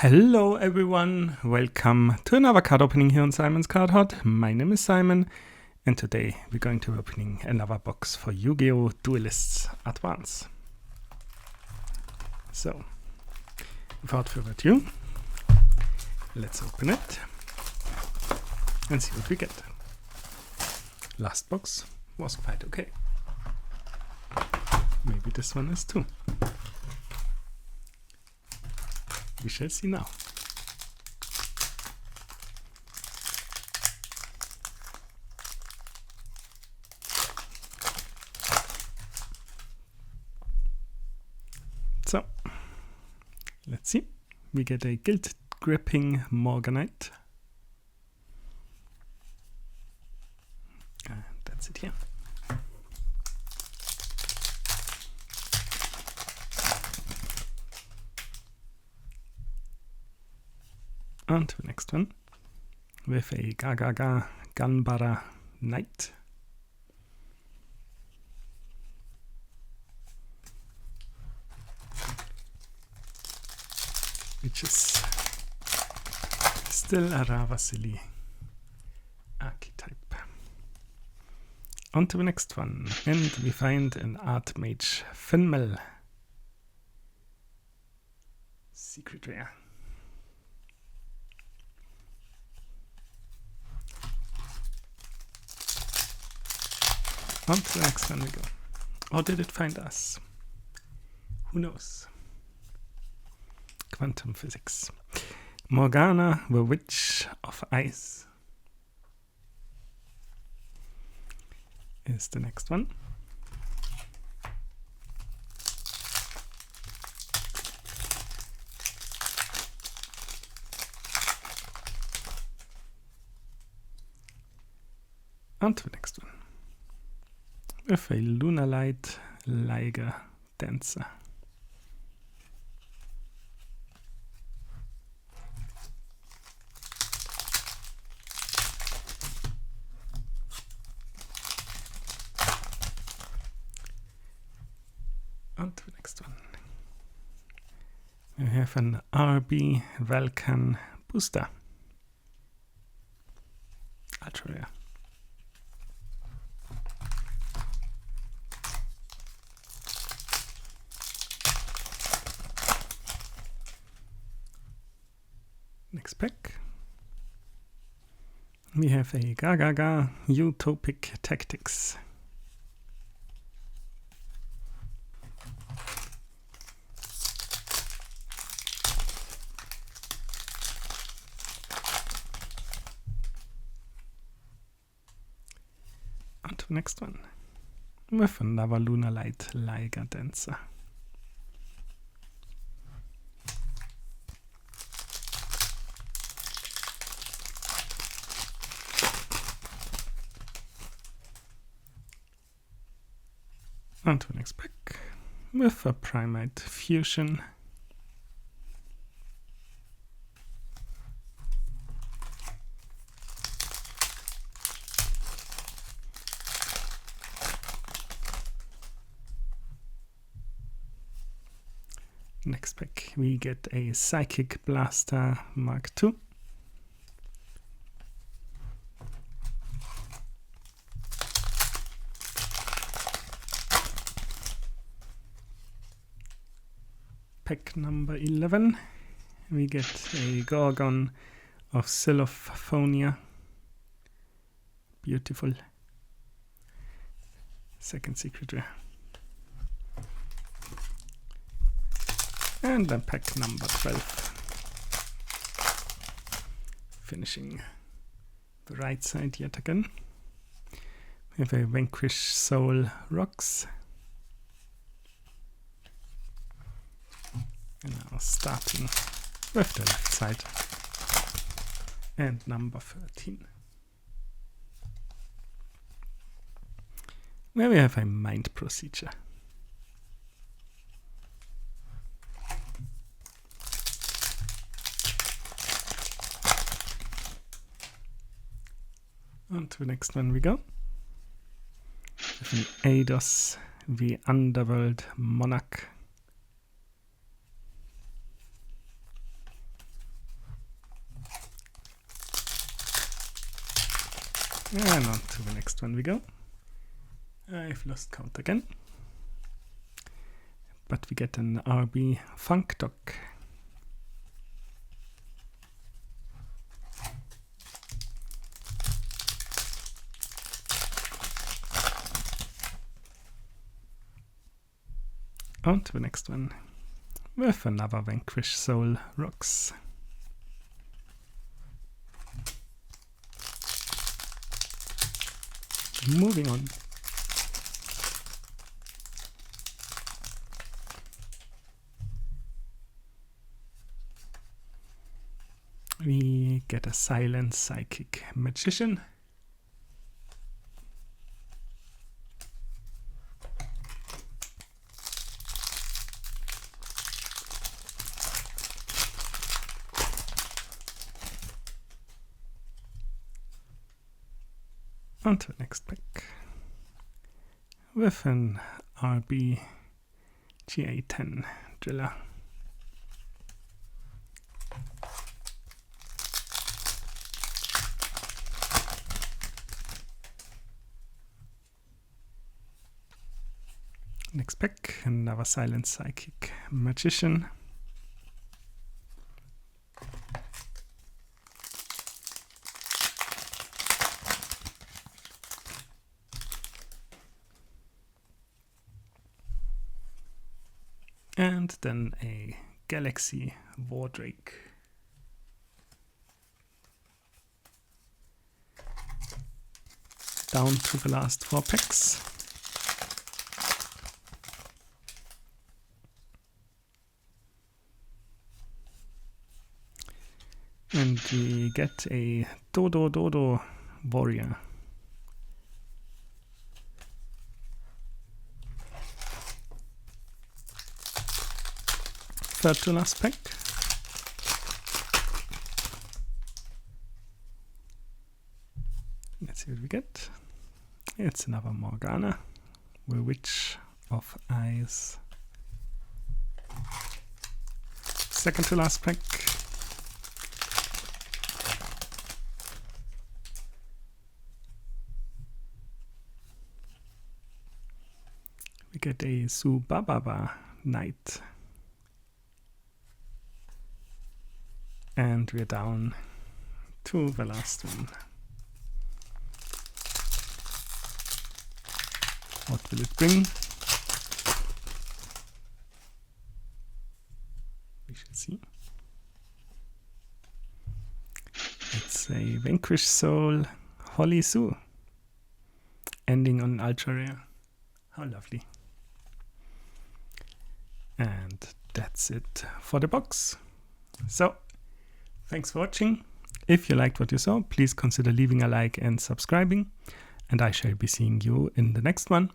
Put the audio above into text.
Hello everyone, welcome to another card opening here on Simon's Card Hut. My name is Simon and today we're going to be opening another box for YuGiOh Duelists Advance. So, without further ado, let's open it and see what we get. Last box was quite okay. Maybe this one is too. We shall see now. So, let's see. We get a Guilt Gripping Morganite. That's it here. On to the next one with a Gagaga Ganbara Knight. Which is still a rather silly archetype. On to the next one, and we find an Archmage Finmel. Secret rare. On to the next one we go. Or did it find us? Who knows? Quantum Physics. Morgana, the Witch of Ice, is the next one. On to the next one. With a Lunalight Liger Dancer. On to the next one. We have an RB Vulcan Booster. Ultra rare. Next pack. We have a Gagaga Utopic Tactics. On to the next one. With another Lunalight Liger Dancer. On to the next pack with a Primate Fusion. Next pack we get a Psychic Blaster Mark II. Pack number 11, we get a Gorgon of Xylophonia. Beautiful. Second secret rare. And then pack number 12. Finishing the right side yet again. We have a Vanquish Soul Rocks. And now starting with the left side. And number 13. Where we have a Mind Procedure. On to the next one we go. With an Eidos, the Underworld Monarch. And on to the next one we go. I've lost count again. But we get an RB Funk Dog. On to the next one with another Vanquish Soul Rocks. Moving on. We get a Silent Psychic Magician. On to the next pack with an RB GA10 driller. Next pack, another Silent Psychic Magician. And then a Galaxy Wardrake. Down to the last 4 packs. And we get a Dodo Warrior. Third to last pack. Let's see what we get. It's another Morgana, the Witch of Eyes. Second to last pack. We get a Subababa Knight. And we're down to the last one. What will it bring? We shall see. It's a Vanquish Soul Holly Sue, ending on ultra rare. How lovely. And that's it for the box. So, thanks for watching. If you liked what you saw, please consider leaving a like and subscribing. And I shall be seeing you in the next one.